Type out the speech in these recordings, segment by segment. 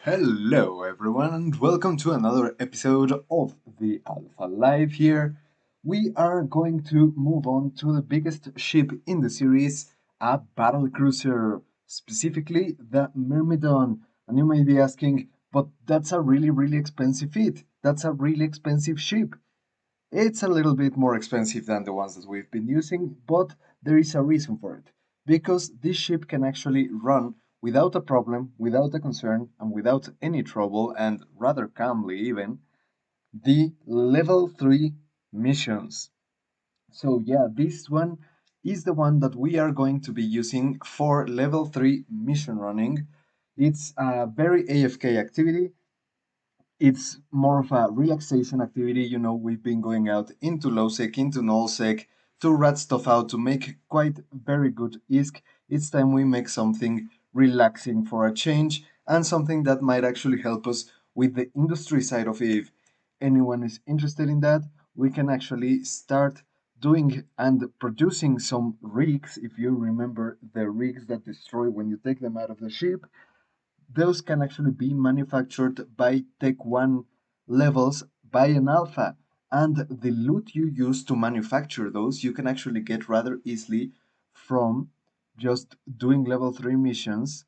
Hello everyone and welcome to another episode of the Alpha Live here. We are going to move on to the biggest ship in the series, a battle cruiser, specifically the Myrmidon. And you may be asking, but that's a really expensive feat. That's a really expensive ship. It's a little bit more expensive than the ones that we've been using, but there is a reason for it. Because this ship can actually run without a problem, without a concern, and without any trouble, and rather calmly even, the level 3 missions. So yeah, this one is the one that we are going to be using for level 3 mission running. It's a very AFK activity. It's more of a relaxation activity. We've been going out into low sec, into null sec to rat stuff out to make quite very good ISK. It's time we make something relaxing for a change and something that might actually help us with the industry side of it. If anyone is interested in that, we can actually start doing and producing some rigs. If you remember the rigs that destroy when you take them out of the ship, those can actually be manufactured by Tech 1 levels by an alpha. And the loot you use to manufacture those, you can actually get rather easily from just doing level 3 missions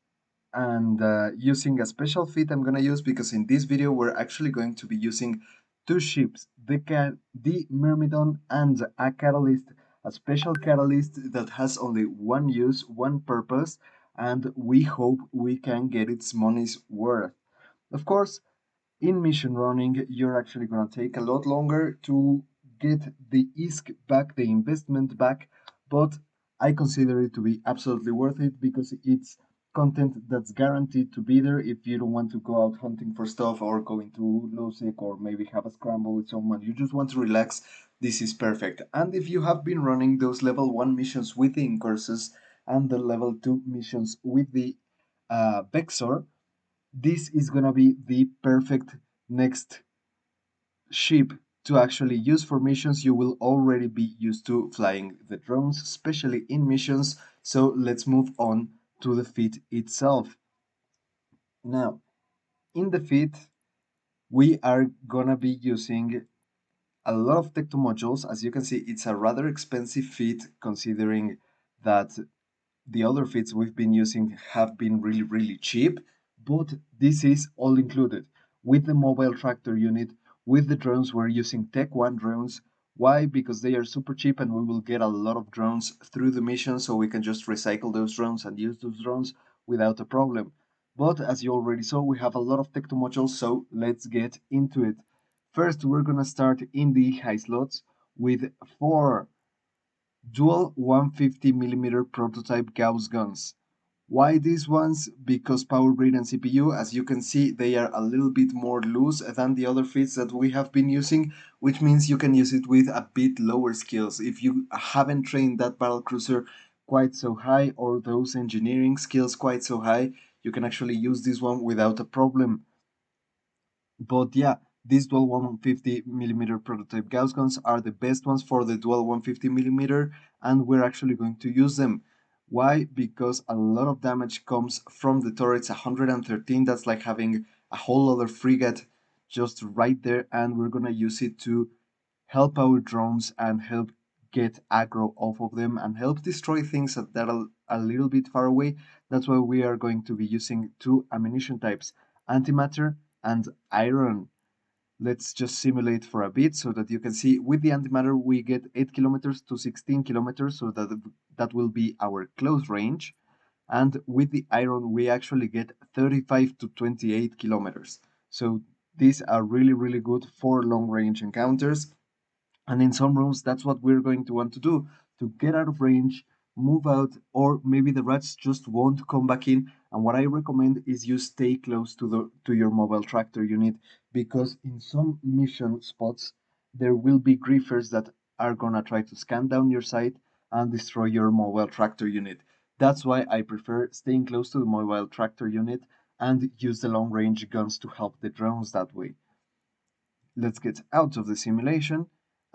and using a special feat I'm going to use, because in this video we're actually going to be using two ships, the Myrmidon and a catalyst, a special catalyst that has only one use, one purpose, and we hope we can get its money's worth. Of course, in mission running, you're actually going to take a lot longer to get the ISK back, the investment back, but I consider it to be absolutely worth it because it's content that's guaranteed to be there if you don't want to go out hunting for stuff or going to low sec or maybe have a scramble with someone. You just want to relax. This is perfect. And if you have been running those level 1 missions with the Incursus and the level 2 missions with the Vexor, this is gonna be the perfect next ship to actually use for missions. You will already be used to flying the drones, especially in missions. So let's move on to the feat itself. Now, in the feat, we are gonna be using a lot of Tecto modules. As you can see, it's a rather expensive feat considering that the other feats we've been using have been really cheap, but this is all included with the mobile tractor unit. With the drones, we're using Tech 1 drones. Why? Because they are super cheap and we will get a lot of drones through the mission, so we can just recycle those drones and use those drones without a problem. But as you already saw, we have a lot of Tecto modules, so let's get into it. First, we're gonna start in the high slots with 4 dual 150mm prototype Gauss guns. Why these ones? Because power grid and CPU, as you can see, they are a little bit more loose than the other feats that we have been using, which means you can use it with a bit lower skills. If you haven't trained that battle cruiser quite so high or those engineering skills quite so high, you can actually use this one without a problem. But yeah, these dual 150mm prototype Gauss guns are the best ones for the dual 150mm, and we're actually going to use them. Why? Because a lot of damage comes from the turrets 113. That's like having a whole other frigate just right there, and we're gonna use it to help our drones and help get aggro off of them and help destroy things that are a little bit far away. That's why we are going to be using two ammunition types, antimatter and iron. Let's just simulate for a bit so that you can see. With the antimatter we get 8 kilometers to 16 kilometers, so that will be our close range. And with the iron we actually get 35 to 28 kilometers. So these are really good for long range encounters. And in some rooms, that's what we're going to want to do, to get out of range, move out, or maybe the rats just won't come back in. And what I recommend is you stay close to your mobile tractor unit, because in some mission spots, there will be griefers that are gonna try to scan down your site and destroy your mobile tractor unit. That's why I prefer staying close to the mobile tractor unit and use the long range guns to help the drones that way. Let's get out of the simulation.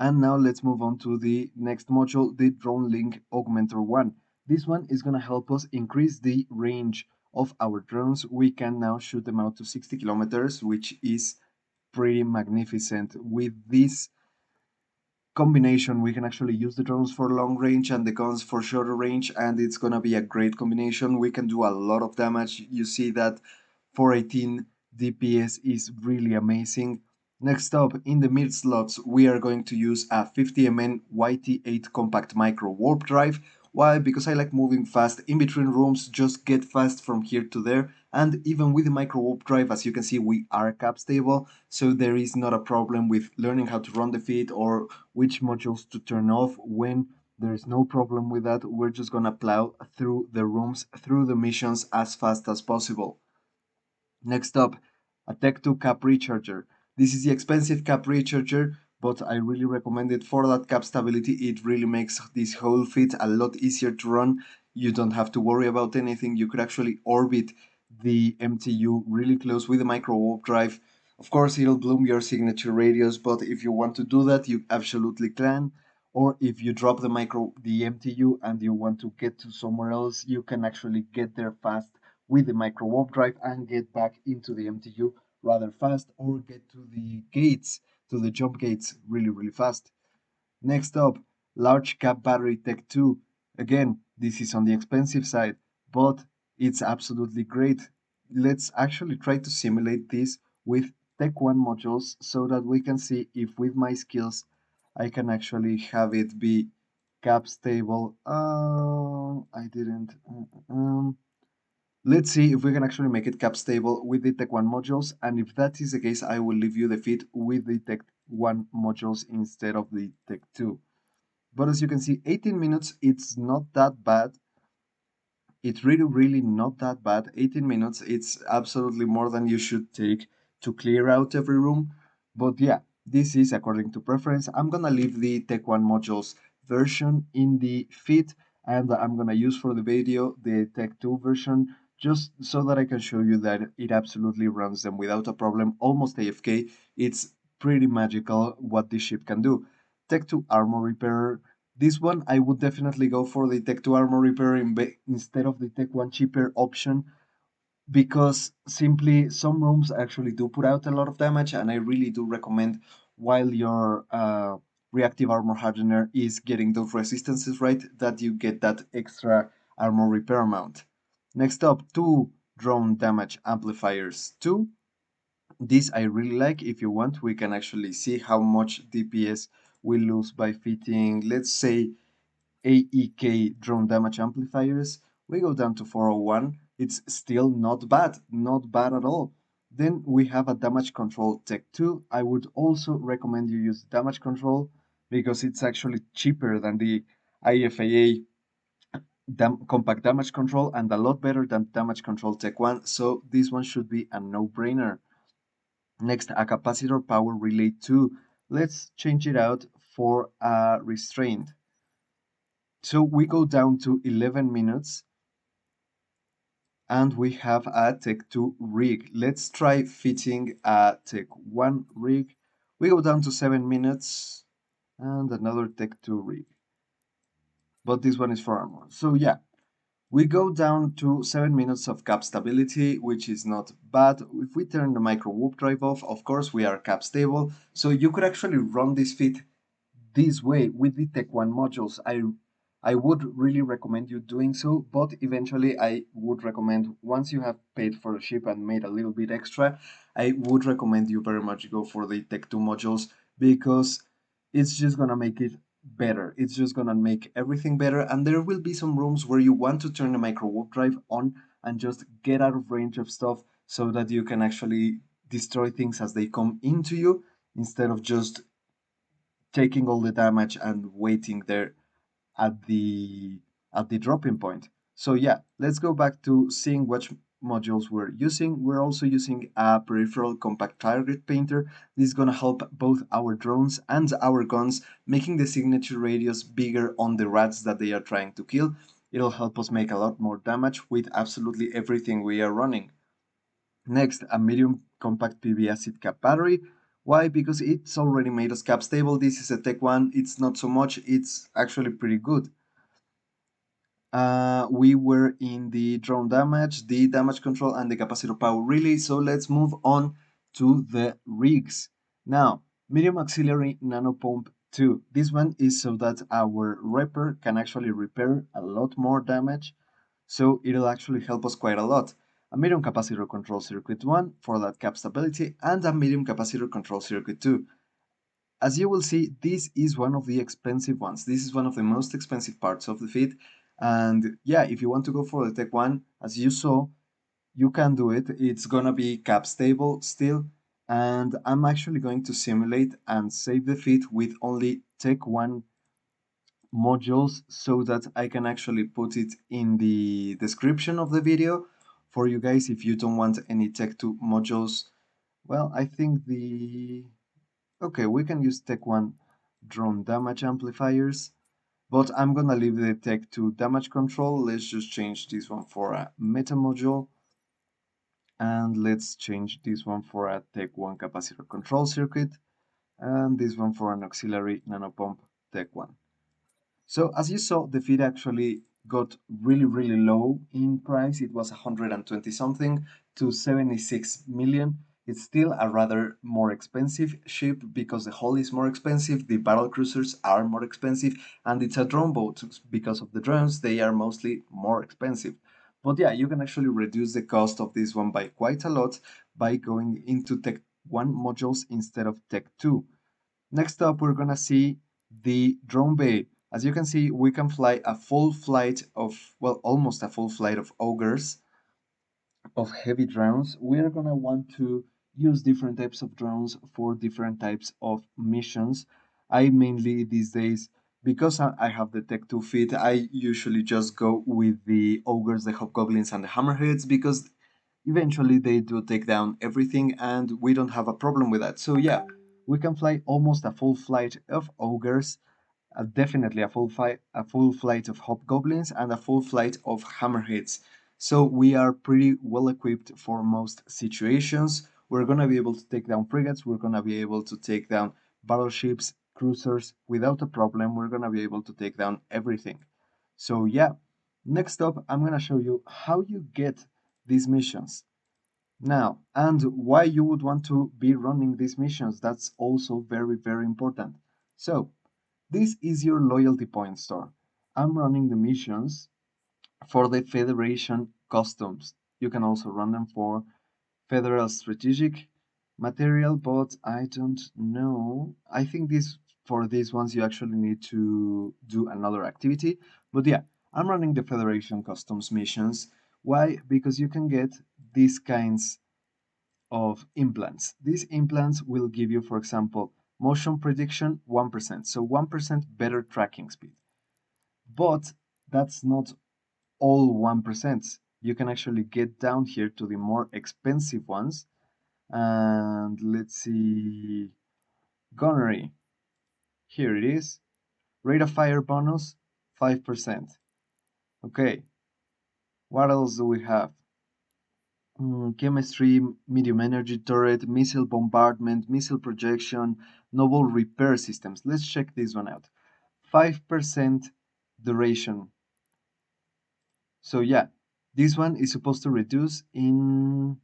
And now let's move on to the next module, the Drone Link Augmentor 1. This one is going to help us increase the range of our drones, we can now shoot them out to 60 kilometers, which is pretty magnificent. With this combination, we can actually use the drones for long range and the guns for shorter range, and it's gonna be a great combination. We can do a lot of damage. You see that 418 DPS is really amazing. Next up, in the mid slots, we are going to use a 50 mn YT8 compact micro warp drive. Why? Because I like moving fast in between rooms, just get fast from here to there. And even with the micro warp drive, as you can see, we are cap stable, so there is not a problem with learning how to run the feed or which modules to turn off when there's no problem with that. We're just gonna plow through the rooms, through the missions as fast as possible. Next up, a Tech 2 cap recharger. This is the expensive cap recharger, but I really recommend it for that cap stability. It really makes this whole fit a lot easier to run. You don't have to worry about anything. You could actually orbit the MTU really close with the micro warp drive. Of course, it'll bloom your signature radius, but if you want to do that, you absolutely can. Or if you drop the MTU and you want to get to somewhere else, you can actually get there fast with the micro warp drive and get back into the MTU rather fast, or get to the gates, to the jump gates really fast. Next up, large cap battery Tech 2. Again, this is on the expensive side, but it's absolutely great. Let's actually try to simulate this with Tech 1 modules so that we can see if with my skills I can actually have it be cap stable. I didn't. Let's see if we can actually make it cap stable with the Tech 1 modules, and if that is the case, I will leave you the feed with the Tech 1 modules instead of the Tech 2. But as you can see, 18 minutes, it's not that bad. It's really not that bad. 18 minutes, it's absolutely more than you should take to clear out every room. But yeah, this is according to preference. I'm gonna leave the Tech 1 modules version in the feed, and I'm gonna use for the video the Tech 2 version, just so that I can show you that it absolutely runs them without a problem, almost AFK. It's pretty magical what this ship can do. Tech 2 Armor Repair, this one I would definitely go for the Tech 2 Armor Repair instead of the Tech 1 cheaper option, because simply some rooms actually do put out a lot of damage, and I really do recommend, while your reactive armor hardener is getting those resistances right, that you get that extra armor repair amount. Next up, two drone damage amplifiers. Two, this I really like. If you want, we can actually see how much DPS we lose by fitting, let's say, AEK drone damage amplifiers. We go down to 401. It's still not bad, not bad at all. Then we have a damage control Tech 2. I would also recommend you use damage control because it's actually cheaper than the IFAA compact damage control and a lot better than damage control Tech 1. So this one should be a no-brainer. Next, a capacitor power relay 2. Let's change it out for a restrained. So we go down to 11 minutes and we have a Tech 2 rig. Let's try fitting a Tech 1 rig. We go down to 7 minutes and another Tech 2 rig. But this one is for armor. So yeah, we go down to 7 minutes of cap stability, which is not bad. If we turn the micro warp drive off, of course we are cap stable. So you could actually run this fit this way with the Tech 1 modules. I would really recommend you doing so, but eventually I would recommend, once you have paid for the ship and made a little bit extra, I would recommend you very much go for the Tech 2 modules, because it's just gonna make it better. It's just gonna make everything better, and there will be some rooms where you want to turn the micro warp drive on and just get out of range of stuff so that you can actually destroy things as they come into you, instead of just taking all the damage and waiting there at the dropping point. So yeah, let's go back to seeing which modules we're using. We're also using a peripheral compact target painter. This is gonna help both our drones and our guns, making the signature radius bigger on the rats that they are trying to kill. It'll help us make a lot more damage with absolutely everything we are running. Next, a medium compact PV acid cap battery. Why? Because it's already made us cap stable. This is a Tech 1. It's not so much. It's actually pretty good. we were in the drone damage, the damage control, and the capacitor power relay. So let's move on to the rigs. Now, medium auxiliary nano pump 2. This one is so that our repair can actually repair a lot more damage. So it'll actually help us quite a lot. A medium capacitor control circuit 1 for that cap stability, and a medium capacitor control circuit 2. As you will see, this is one of the expensive ones. This is one of the most expensive parts of the feed. And yeah, if you want to go for the Tech 1, as you saw, you can do it. It's gonna be cap stable still. And I'm actually going to simulate and save the feed with only Tech 1 modules so that I can actually put it in the description of the video for you guys if you don't want any Tech 2 modules. Well, I think okay, we can use Tech 1 drone damage amplifiers, but I'm gonna leave the Tech 2 damage control. Let's just change this one for a meta module, and let's change this one for a Tech 1 capacitor control circuit, and this one for an auxiliary nanopump Tech 1. So as you saw, the feed actually got really low in price. It was 120 something to 76 million. It's still a rather more expensive ship because the hull is more expensive, the battle cruisers are more expensive, and it's a drone boat because of the drones, they are mostly more expensive. But yeah, you can actually reduce the cost of this one by quite a lot by going into Tech 1 modules instead of Tech 2. Next up, we're gonna see the drone bay. As you can see, we can fly a full flight of, well, almost a full flight of ogres, of heavy drones. We're gonna want to use different types of drones for different types of missions. I mainly these days, because I have the Tech 2 feed, I usually just go with the ogres, the hobgoblins, and the hammerheads because eventually they do take down everything and we don't have a problem with that. So yeah, we can fly almost a full flight of ogres, definitely a full flight of hobgoblins, and a full flight of hammerheads. So we are pretty well equipped for most situations. We're gonna be able to take down frigates. We're gonna be able to take down battleships, cruisers without a problem. We're gonna be able to take down everything. So yeah, next up, I'm gonna show you how you get these missions. Now, and why you would want to be running these missions. That's also very important. So this is your loyalty point store. I'm running the missions for the Federation Customs. You can also run them for Federal Strategic Material, but I don't know. I think this for these ones you actually need to do another activity. But yeah, I'm running the Federation Customs missions. Why? Because you can get these kinds of implants. These implants will give you, for example, motion prediction 1%, so 1% better tracking speed. But that's not all 1%. You can actually get down here to the more expensive ones. And let's see, gunnery. Here it is. Rate of fire bonus 5%. Okay, what else do we have? Chemistry, medium energy turret, missile bombardment, missile projection, noble repair systems. Let's check this one out. 5% duration. So yeah, this one is supposed to reduce in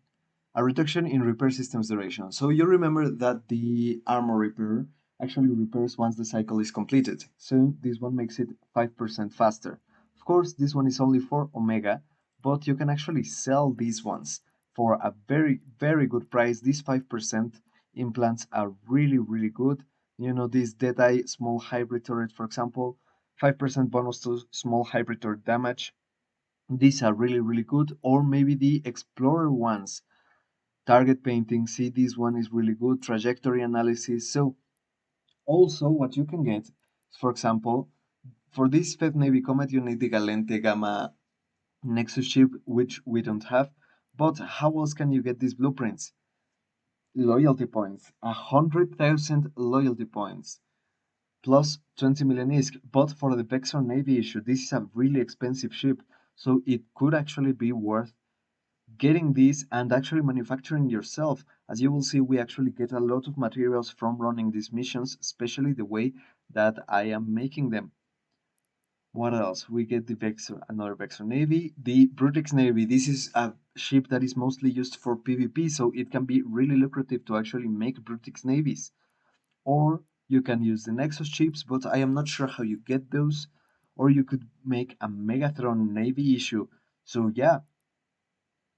a reduction in repair systems duration. So you remember that the armor repair actually repairs once the cycle is completed. So this one makes it 5% faster. Of course, this one is only for Omega, but you can actually sell these ones for a very good price. These 5% implants are really good. You know, this Deadeye small hybrid turret, for example, 5% bonus to small hybrid turret damage. These are really good. Or maybe the Explorer ones, target painting. See, this one is really good. Trajectory analysis. So also what you can get, for example, for this Fifth Navy Comet, you need the Gallente Gamma Nexus ship, which we don't have. But how else can you get these blueprints? Loyalty points, 100,000 loyalty points, plus 20 million ISK. But for the Vexor Navy issue, this is a really expensive ship, so it could actually be worth getting these and actually manufacturing yourself. As you will see, we actually get a lot of materials from running these missions, especially the way that I am making them. What else? We get the Vexor, another Vexor Navy. The Brutix Navy, this is a ship that is mostly used for PvP, so it can be really lucrative to actually make Brutix Navies. Or you can use the Nexus ships, but I am not sure how you get those. Or you could make a Megatron Navy issue. So yeah,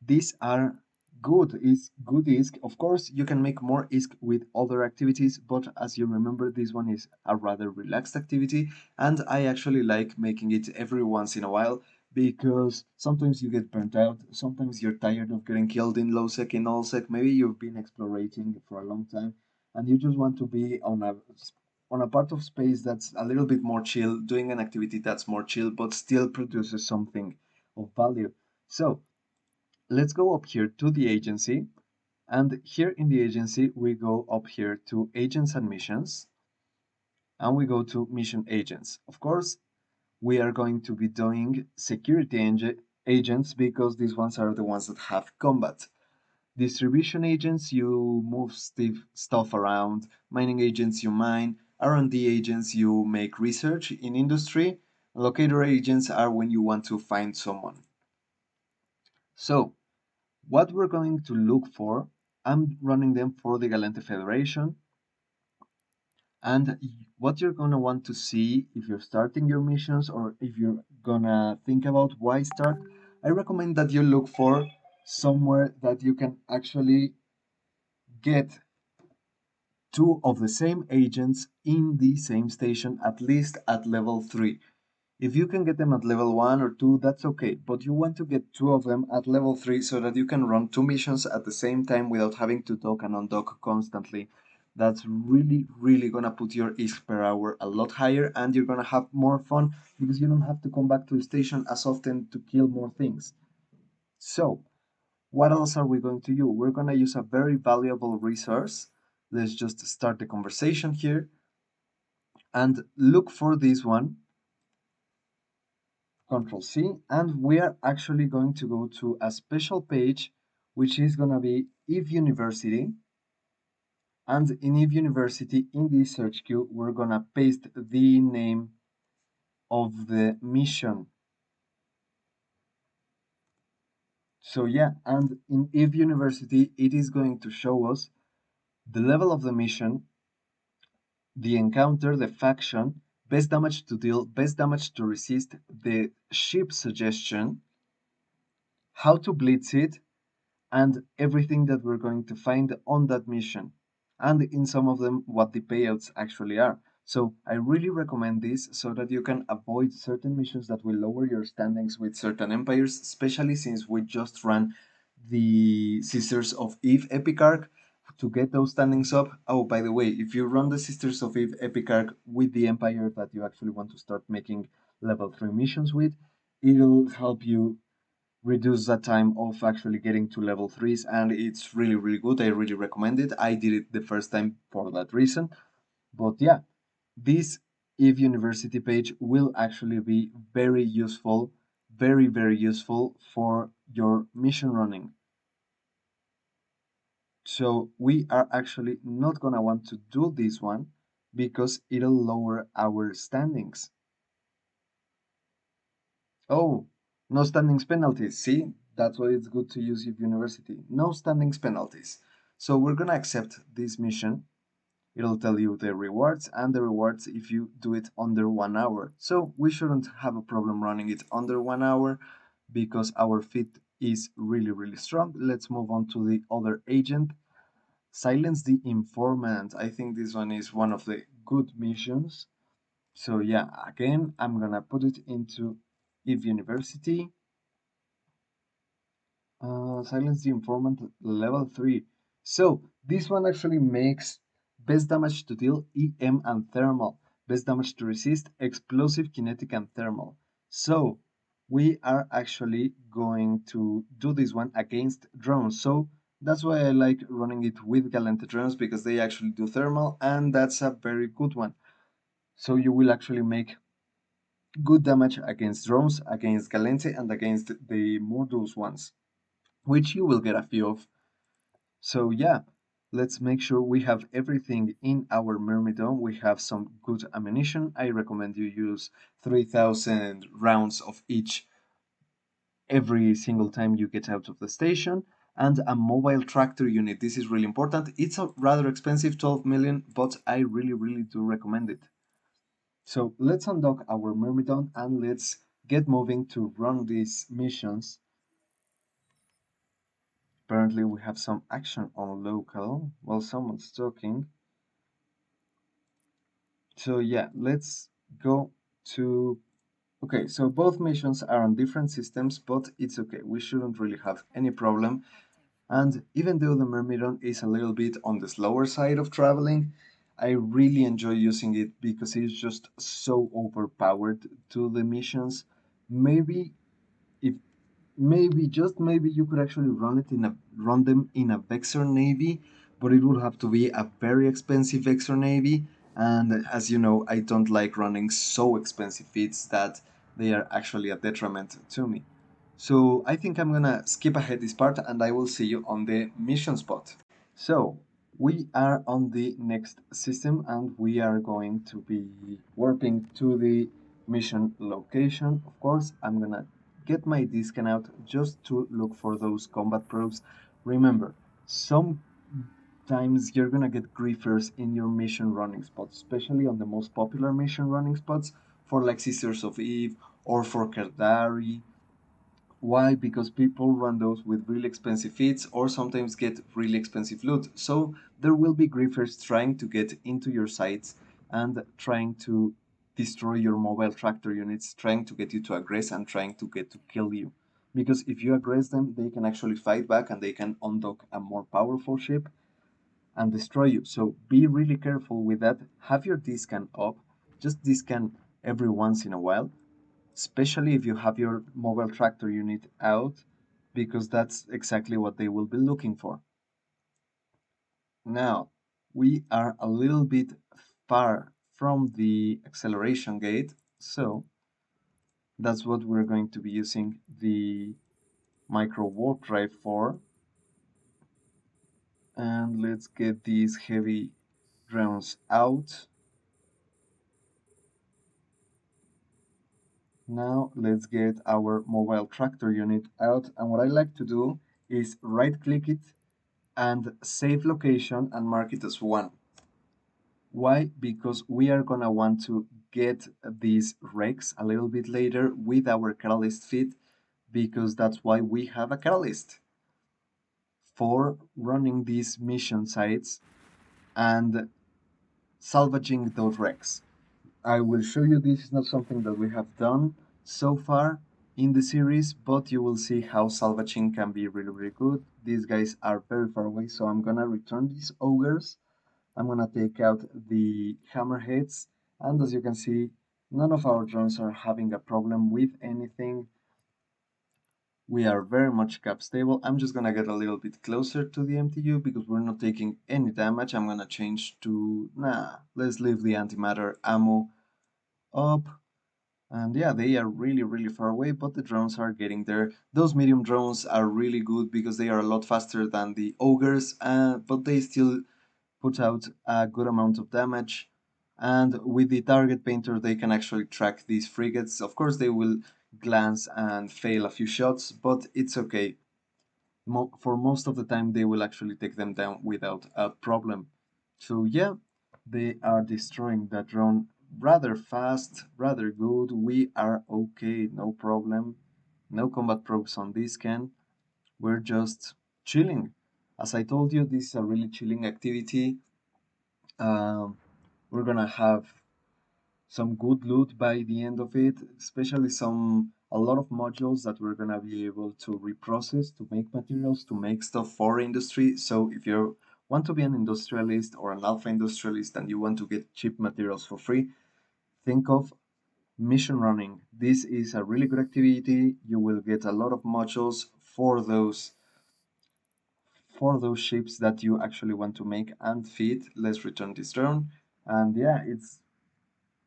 these are good. Is good ISK. Of course, you can make more ISK with other activities, but as you remember, this one is a rather relaxed activity, and I actually like making it every once in a while because sometimes you get burnt out, sometimes you're tired of getting killed in low sec, in null sec. Maybe you've been explorating for a long time, and you just want to be on a part of space that's a little bit more chill, doing an activity that's more chill, but still produces something of value. So let's go up here to the agency. And here in the agency, we go up here to agents and missions. And we go to mission agents. Of course, we are going to be doing security agents because these ones are the ones that have combat. Distribution agents, you move stuff around. Mining agents, you mine. R&D agents, you make research in industry. Locator agents are when you want to find someone. So, what we're going to look for, I'm running them for the Gallente Federation. And what you're going to want to see if you're starting your missions or if you're going to think about why start, I recommend that you look for somewhere that you can actually get two of the same agents in the same station, at least at level 3. If you can get them at level 1 or 2, that's okay, but you want to get two of them at level 3 so that you can run two missions at the same time without having to dock and undock constantly. That's really, really gonna put your ISK per hour a lot higher, and you're gonna have more fun because you don't have to come back to the station as often to kill more things. So, what else are we going to use? We're gonna use a very valuable resource. Let's just start the conversation here and look for this one. Control C, and we are actually going to go to a special page, which is going to be Eve University. And in Eve University, in the search queue, we're going to paste the name of the mission. So yeah, and in Eve University, it is going to show us the level of the mission, the encounter, the faction, best damage to deal, best damage to resist, the ship suggestion, how to blitz it, and everything that we're going to find on that mission. And in some of them, what the payouts actually are. So I really recommend this so that you can avoid certain missions that will lower your standings with certain empires, especially since we just ran the Sisters of Eve Epic Arc to get those standings up. Oh, by the way, if you run the Sisters of Eve Epic Arc with the empire that you actually want to start making level 3 missions with, it'll help you reduce the time of actually getting to level 3s, and it's really, really good. I really recommend it. I did it the first time for that reason. But yeah, this Eve University page will actually be very useful, very, very useful for your mission running. So we are actually not gonna want to do this one because it'll lower our standings. Oh, no standings penalties. See, that's why it's good to use Eve University. No standings penalties. So we're gonna accept this mission. It'll tell you the rewards and the rewards if you do it under 1 hour. So we shouldn't have a problem running it under 1 hour because our fit is really, really strong. Let's move on to the other agent. Silence the informant. I think this one is one of the good missions. So yeah, again, I'm gonna put it into Eve University. Silence the informant level 3. So this one actually makes best damage to deal EM and thermal, best damage to resist explosive, kinetic, and thermal. So we are actually going to do this one against drones. So that's why I like running it with Gallente drones because they actually do thermal, and that's a very good one. So you will actually make good damage against drones, against Gallente, and against the Mordus ones, which you will get a few of. So yeah, Let's make sure we have everything in our Myrmidon. We have some good ammunition. I recommend you use 3,000 rounds of each every single time you get out of the station. And a mobile tractor unit. This is really important. It's a rather expensive, 12 million, but I really do recommend it. So let's undock our Myrmidon and let's get moving to run these missions. Apparently we have some action on local while someone's talking. So yeah, let's go to... Okay, so both missions are on different systems, but it's okay. We shouldn't really have any problem. And even though the Myrmidon is a little bit on the slower side of traveling, I really enjoy using it because it's just so overpowered to the missions. Maybe if just maybe you could actually run them in a Vexor Navy, but it would have to be a very expensive Vexor Navy. And as you know, I don't like running so expensive feats that they are actually a detriment to me. So I think I'm gonna skip ahead this part and I will see you on the mission spot. So we are on the next system and we are going to be warping to the mission location. Of course, I'm gonna get my discount out just to look for those combat probes. Remember, sometimes you're gonna get griefers in your mission running spots, especially on the most popular mission running spots for like Sisters of Eve or for Kardari. Why? Because people run those with really expensive feats or sometimes get really expensive loot. So there will be griefers trying to get into your sites and trying to destroy your mobile tractor units, trying to get you to aggress and trying to get to kill you. Because if you aggress them, they can actually fight back and they can undock a more powerful ship and destroy you. So be really careful with that. Have your discan up. Just discan every once in a while, especially if you have your mobile tractor unit out, because that's exactly what they will be looking for. Now, we are a little bit far from the acceleration gate, so that's what we're going to be using the Microwarpdrive for. And let's get these heavy drones out. Now let's get our mobile tractor unit out, and what I like to do is right click it and save location and mark it as 1. Why? Because we are gonna want to get these wrecks a little bit later with our catalyst feed, because that's why we have a catalyst for running these mission sites and salvaging those wrecks. I will show you this is not something that we have done so far in the series, but you will see how salvaging can be really good. These guys are very far away, so I'm gonna return these ogres. I'm gonna take out the hammerheads, and as you can see, none of our drones are having a problem with anything. We are very much cap stable. I'm just gonna get a little bit closer to the MTU because we're not taking any damage. I'm gonna change to, let's leave the antimatter ammo up. And yeah, they are really far away, but the drones are getting there. Those medium drones are really good because they are a lot faster than the ogres, but they still put out a good amount of damage. And with the target painter, they can actually track these frigates. Of course, they will glance and fail a few shots, but it's okay. For most of the time, they will actually take them down without a problem. So yeah, they are destroying that drone rather fast, rather good. We are okay, no problem. No combat probes on this scan. We're just chilling. As I told you, this is a really chilling activity. We're gonna have some good loot by the end of it, especially a lot of modules that we're gonna be able to reprocess to make materials, to make stuff for industry. So if you want to be an industrialist or an alpha industrialist and you want to get cheap materials for free, think of mission running. This is a really good activity. You will get a lot of modules for those ships that you actually want to make and feed. Let's return this drone. And yeah,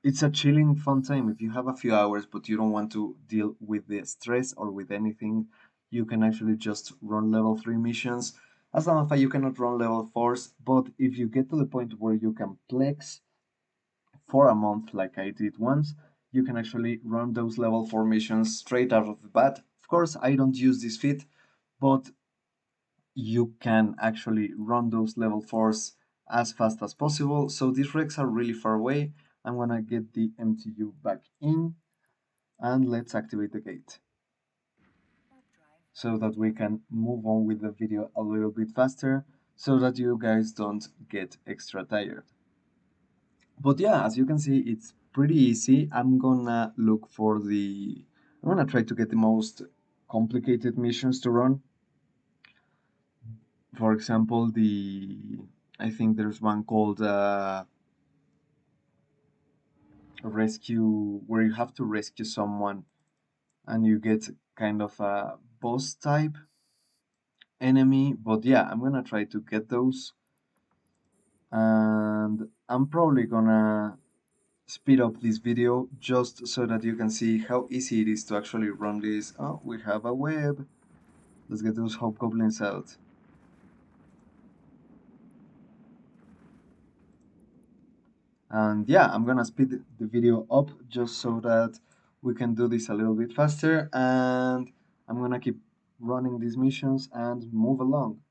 it's a chilling fun time. If you have a few hours but you don't want to deal with the stress or with anything, you can actually just run level 3 missions. As Amplifier, you cannot run level 4s, but if you get to the point where you can flex for a month, like I did once, you can actually run those level 4 missions straight out of the bat. Of course, I don't use this feat, but you can actually run those level 4s as fast as possible. So these wrecks are really far away. I'm gonna get the MTU back in and let's activate the gate so that we can move on with the video a little bit faster so that you guys don't get extra tired. But yeah, as you can see, it's pretty easy. I'm gonna try to get the most complicated missions to run. For example, I think there's one called rescue, where you have to rescue someone and you get kind of a boss type enemy. But yeah, I'm gonna try to get those, and I'm probably gonna speed up this video just so that you can see how easy it is to actually run this. Oh, we have a web. Let's get those hobgoblins out. And yeah, I'm gonna speed the video up just so that we can do this a little bit faster, and I'm gonna keep running these missions and move along.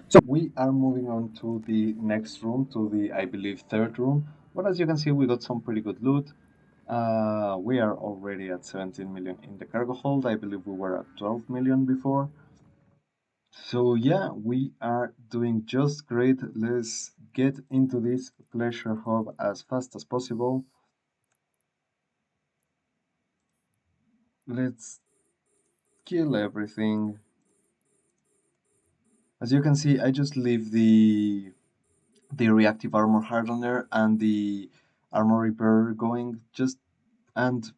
So we are moving on to the next room, to the, I believe, third room. But as you can see, we got some pretty good loot. We are already at 17 million in the cargo hold. I believe we were at 12 million before. So yeah, we are doing just great. Let's get into this pleasure hub as fast as possible. Let's kill everything. As you can see, I just leave the reactive armor hardener and the armor repair going, just, and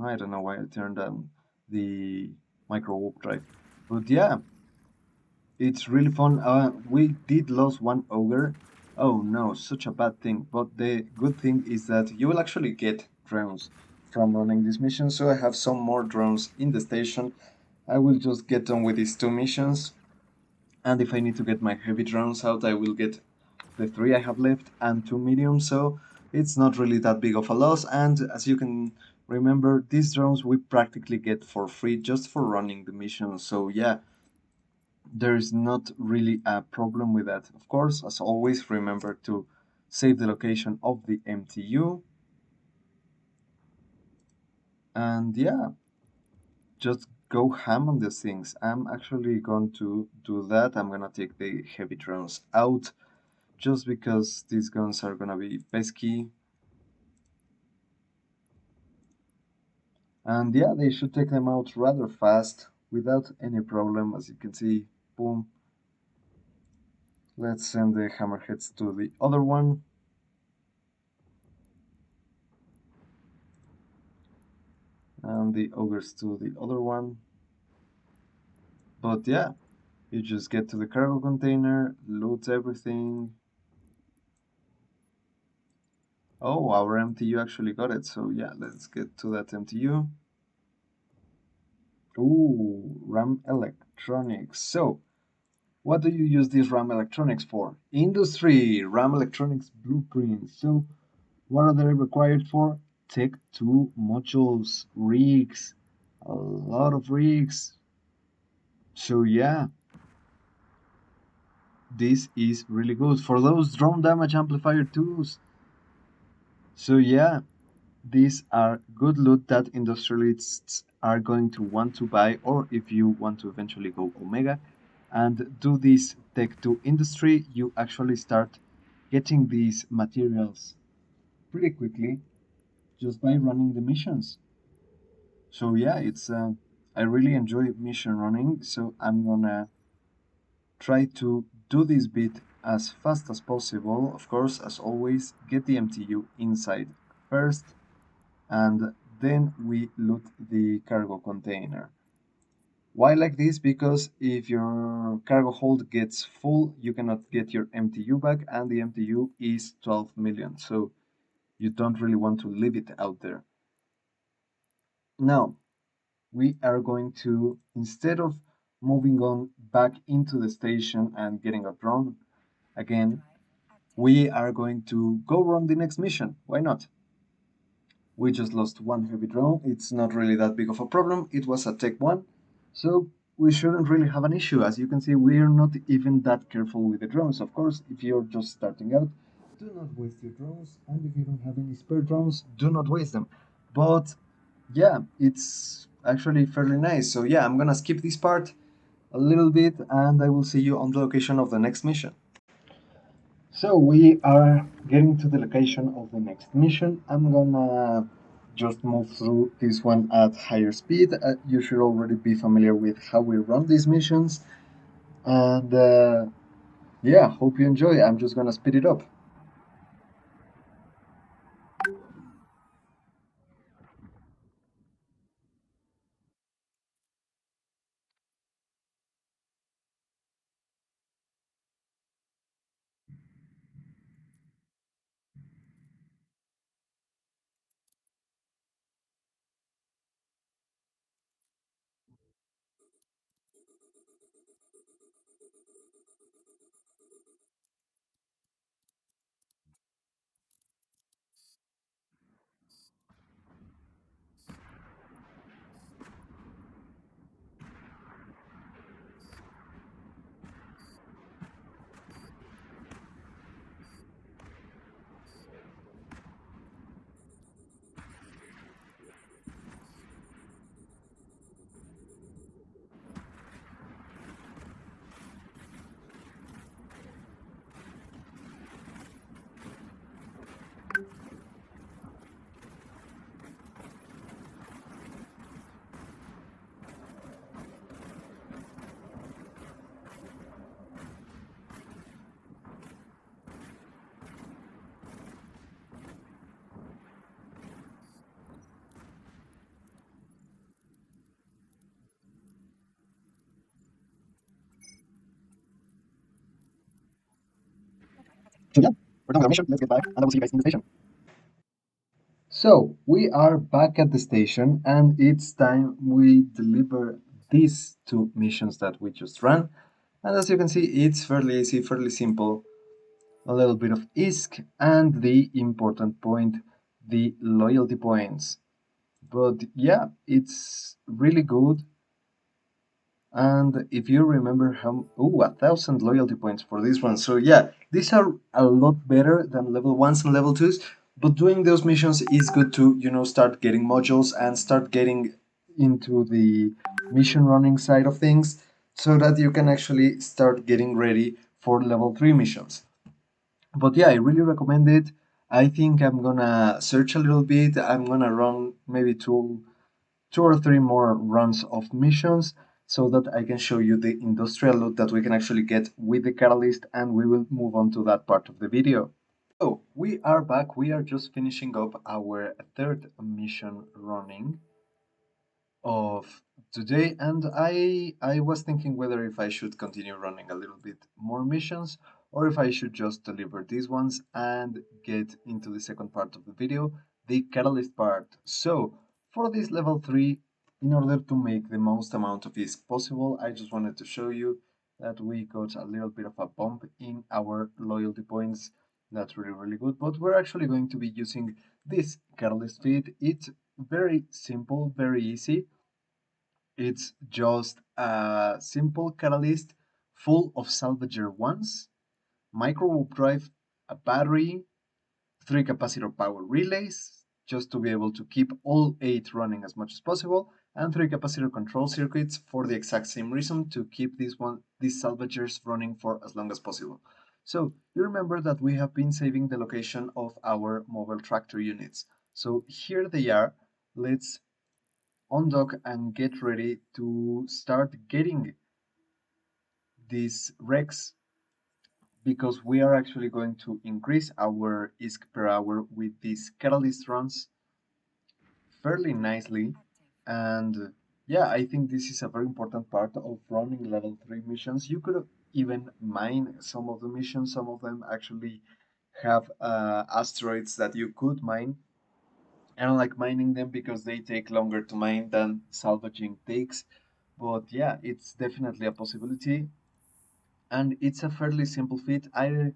I don't know why I turned on the Microwarpdrive. But yeah, it's really fun. We did lose one ogre. Oh no, such a bad thing. But the good thing is that you will actually get drones from running this mission. So I have some more drones in the station. I will just get on with these two missions. And if I need to get my heavy drones out, I will get the three I have left and two medium. So it's not really that big of a loss. And as you can remember, these drones we practically get for free just for running the mission. So yeah, there's not really a problem with that. Of course, as always, remember to save the location of the MTU. And yeah, just go ham on these things. I'm actually going to do that. I'm gonna take the heavy drones out just because these guns are gonna be pesky. And yeah, they should take them out rather fast without any problem. As you can see, boom. Let's send the hammerheads to the other one. And the ogres to the other one. But yeah, you just get to the cargo container, loot everything. Oh, our MTU actually got it, so yeah, let's get to that MTU. Ooh, RAM electronics. So, what do you use this RAM electronics for? Industry, RAM electronics blueprints. So, what are they required for? Tech 2 modules, rigs, a lot of rigs. So yeah, this is really good for those drone damage amplifier tools. So yeah, these are good loot that industrialists are going to want to buy, or if you want to eventually go Omega and do this Tech 2 industry, you actually start getting these materials pretty quickly just by running the missions. So yeah, it's I really enjoy mission running, so I'm gonna try to do this bit as fast as possible. Of course, as always, get the MTU inside first, and then we loot the cargo container. Why like this? Because if your cargo hold gets full, you cannot get your MTU back, and the MTU is 12 million, so you don't really want to leave it out there. Now, we are going to, instead of moving on back into the station and getting a drone again, we are going to go run the next mission. Why not? We just lost one heavy drone. It's not really that big of a problem. It was a Tech 1, so we shouldn't really have an issue. As you can see, we're not even that careful with the drones. Of course, if you're just starting out, do not waste your drones. And if you don't have any spare drones, do not waste them. But yeah, it's actually fairly nice. So yeah, I'm gonna skip this part a little bit and I will see you on the location of the next mission. So we are getting to the location of the next mission. I'm gonna just move through this one at higher speed. You should already be familiar with how we run these missions. And yeah, hope you enjoy. I'm just gonna speed it up. So yeah, we're done with our mission. Let's get back and I will see you guys in the station. So we are back at the station and it's time we deliver these two missions that we just ran. And as you can see, it's fairly easy, fairly simple. A little bit of ISK and the important point, the loyalty points. But yeah, it's really good. And if you remember how, oh, 1,000 loyalty points for this one. So yeah, these are a lot better than level 1s and level 2s. But doing those missions is good to, start getting modules and start getting into the mission running side of things so that you can actually start getting ready for level 3 missions. But yeah, I really recommend it. I think I'm gonna search a little bit. I'm gonna run maybe two or three more runs of missions so that I can show you the industrial loot that we can actually get with the catalyst, and we will move on to that part of the video. So we are back. We are just finishing up our third mission running of today, and I was thinking whether if I should continue running a little bit more missions or if I should just deliver these ones and get into the second part of the video, the catalyst part. So for this level 3, in order to make the most amount of ISK possible, I just wanted to show you that we got a little bit of a bump in our loyalty points. That's really good, but we're actually going to be using this catalyst feed. It's very simple, very easy. It's just a simple catalyst full of salvager ones, Microwarpdrive, a battery, three capacitor power relays, just to be able to keep all 8 running as much as possible, and 3 capacitor control circuits for the exact same reason, to keep these salvagers running for as long as possible. So you remember that we have been saving the location of our mobile tractor units. So here they are. Let's undock and get ready to start getting these Rex, because we are actually going to increase our ISK per hour with these catalyst runs fairly nicely. And yeah, I think this is a very important part of running level 3 missions. You could even mine some of the missions. Some of them actually have asteroids that you could mine. I don't like mining them because they take longer to mine than salvaging takes. But yeah, it's definitely a possibility, and it's a fairly simple feat. I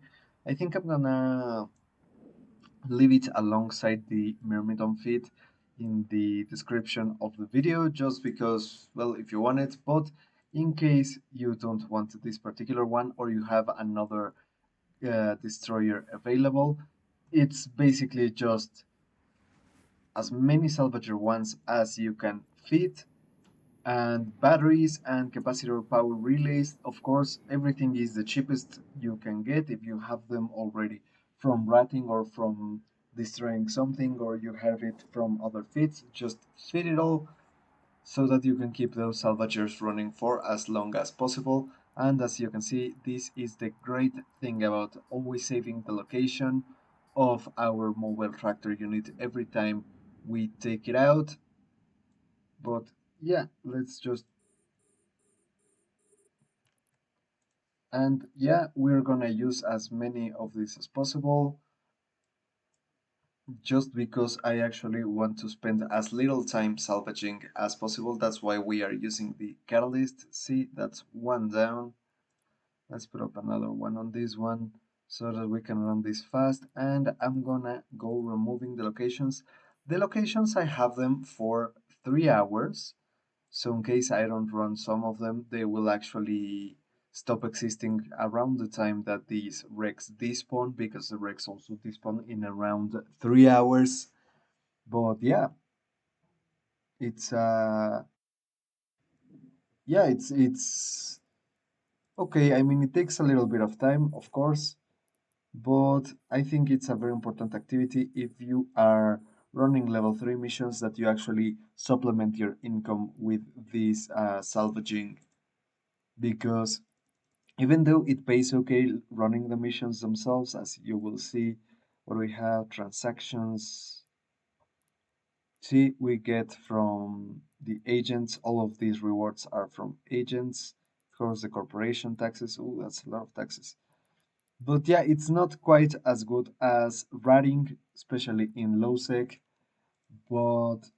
think I'm gonna leave it alongside the Myrmidon feat in the description of the video, just because, well, if you want it, but in case you don't want this particular one or you have another destroyer available, it's basically just as many salvager ones as you can fit, and batteries and capacitor power relays. Of course, everything is the cheapest you can get if you have them already from ratting or from destroying something, or you have it from other fits. Just fit it all so that you can keep those salvagers running for as long as possible. And as you can see, this is the great thing about always saving the location of our mobile tractor unit every time we take it out. But yeah, let's just, and yeah, we're gonna use as many of these as possible, just because I actually want to spend as little time salvaging as possible. That's why we are using the catalyst. See, that's one down. Let's put up another one on this one so that we can run this fast. And I'm gonna go removing the locations. The locations, I have them for 3 hours. So in case I don't run some of them, they will actually stop existing around the time that these Rex despawn, because the Rex also despawn in around 3 hours. But yeah, it's yeah, it's okay. I mean, it takes a little bit of time, of course, but I think it's a very important activity if you are running level 3 missions, that you actually supplement your income with this salvaging, because even though it pays okay running the missions themselves, as you will see, what we have, transactions. See, we get from the agents, all of these rewards are from agents. Of course, the corporation taxes, oh, that's a lot of taxes. But yeah, it's not quite as good as ratting, especially in low sec. But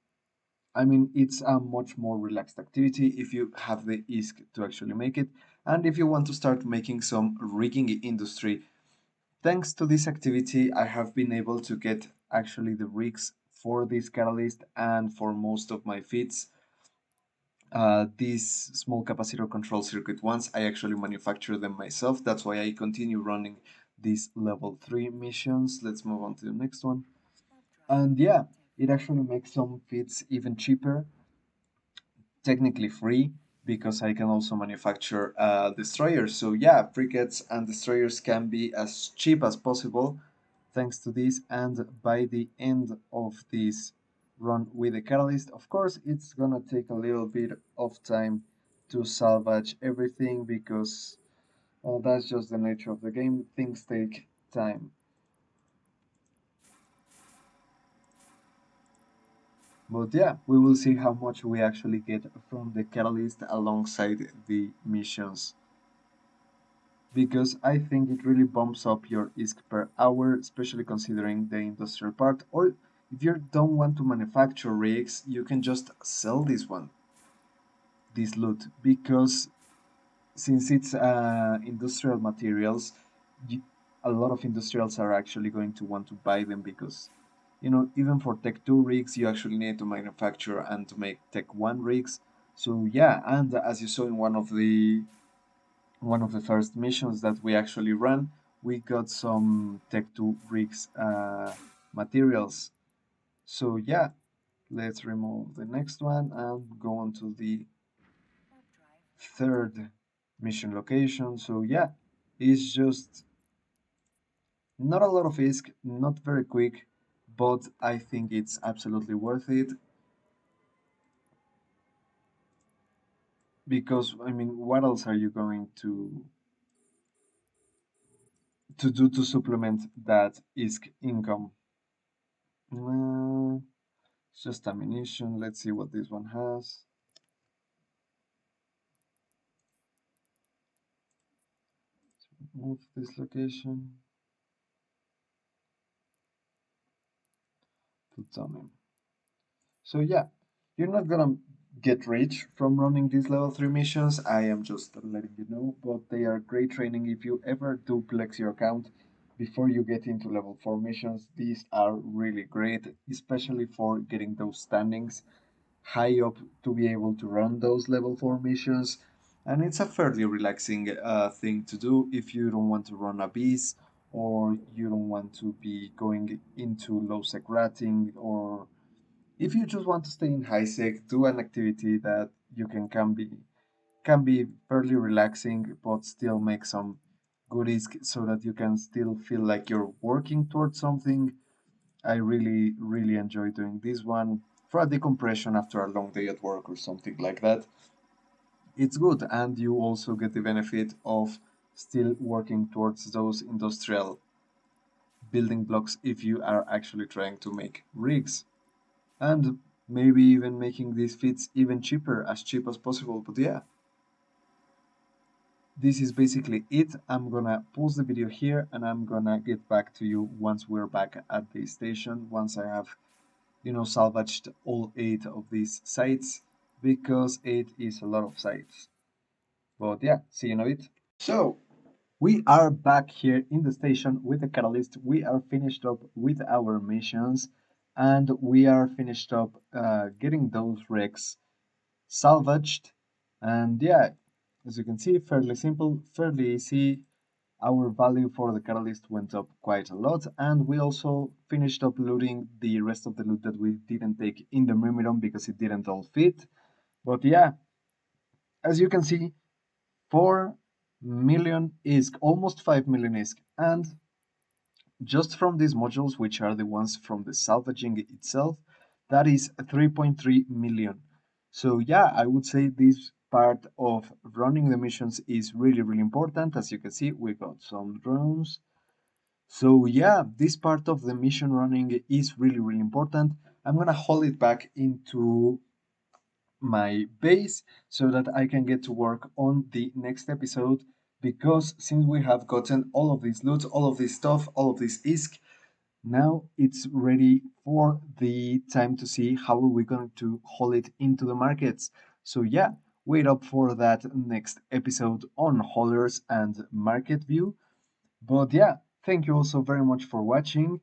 I mean, it's a much more relaxed activity if you have the ISK to actually make it. And if you want to start making some rigging industry, thanks to this activity, I have been able to get actually the rigs for this catalyst and for most of my feeds. These small capacitor control circuit ones, I actually manufacture them myself. That's why I continue running these level 3 missions. Let's move on to the next one. And yeah, it actually makes some feeds even cheaper. technically free because I can also manufacture destroyers. So yeah, frigates and destroyers can be as cheap as possible thanks to this. And by the end of this run with the catalyst, of course, it's gonna take a little bit of time to salvage everything because well, that's just the nature of the game. Things take time. But yeah, we will see how much we actually get from the catalyst alongside the missions. Because I think it really bumps up your ISK per hour, especially considering the industrial part. Or if you don't want to manufacture rigs, you can just sell this loot, because since it's industrial materials, you, a lot of industrials are actually going to want to buy them because, even for Tech 2 rigs, you actually need to manufacture and to make Tech 1 rigs. So yeah, and as you saw in one of the first missions that we actually ran, we got some Tech 2 rigs materials. So yeah, let's remove the next one and go on to the third mission location. So yeah, it's just not a lot of ISK, not very quick, but I think it's absolutely worth it because I mean, what else are you going to do to supplement that ISK income? Uh, it's just ammunition. Let's see what this one has. Move this location. Plutonium. So yeah, you're not gonna get rich from running these level 3 missions. I am just letting you know, but they are great training if you ever duplex your account before you get into level 4 missions. These are really great, especially for getting those standings high up to be able to run those level 4 missions. And it's a fairly relaxing thing to do if you don't want to run Abyss, or you don't want to be going into low sec ratting, or if you just want to stay in high sec, do an activity that you can be fairly relaxing but still make some goodies so that you can still feel like you're working towards something. I really, really enjoy doing this one for a decompression after a long day at work or something like that. It's good, and you also get the benefit of still working towards those industrial building blocks if you are actually trying to make rigs. And maybe even making these fits even cheaper, as cheap as possible. But yeah, this is basically it. I'm gonna pause the video here and I'm gonna get back to you once we're back at the station, once I have, salvaged all 8 of these sites, because 8 is a lot of sites. But yeah, see you in a bit. So, we are back here in the station with the catalyst. We are finished up with our missions, and we are finished up getting those wrecks salvaged. And yeah, as you can see, fairly simple, fairly easy. Our value for the catalyst went up quite a lot, and we also finished up looting the rest of the loot that we didn't take in the Myrmidon because it didn't all fit. But yeah, as you can see, 4 million ISK, almost 5 million ISK, and just from these modules, which are the ones from the salvaging itself, that is 3.3 million. So yeah, I would say this part of running the missions is really, really important. As you can see, we got some drones. So yeah, this part of the mission running is really, really important. I'm gonna hold it back into my base so that I can get to work on the next episode, because since we have gotten all of these loots, all of this stuff, all of this ISK, now it's ready for the time to see how are we going to haul it into the markets. So yeah, wait up for that next episode on haulers and market view. But yeah, thank you also very much for watching.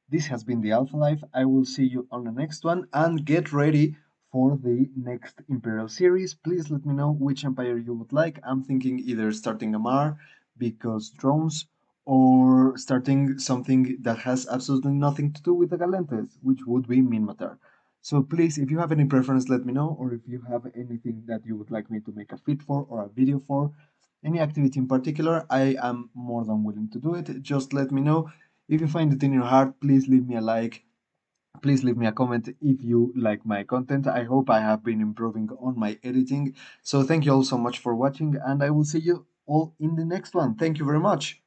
This has been the Alpha Life. I will see you on the next one, and get ready for the next Imperial series. Please let me know which empire you would like. I'm thinking either starting a Mar because drones, or starting something that has absolutely nothing to do with the Gallentes, which would be Minmatar. So please, if you have any preference, let me know, or if you have anything that you would like me to make a feed for or a video for, any activity in particular, I am more than willing to do it. Just let me know. If you find it in your heart, please leave me a like. Please leave me a comment if you like my content. I hope I have been improving on my editing. So thank you all so much for watching, and I will see you all in the next one. Thank you very much.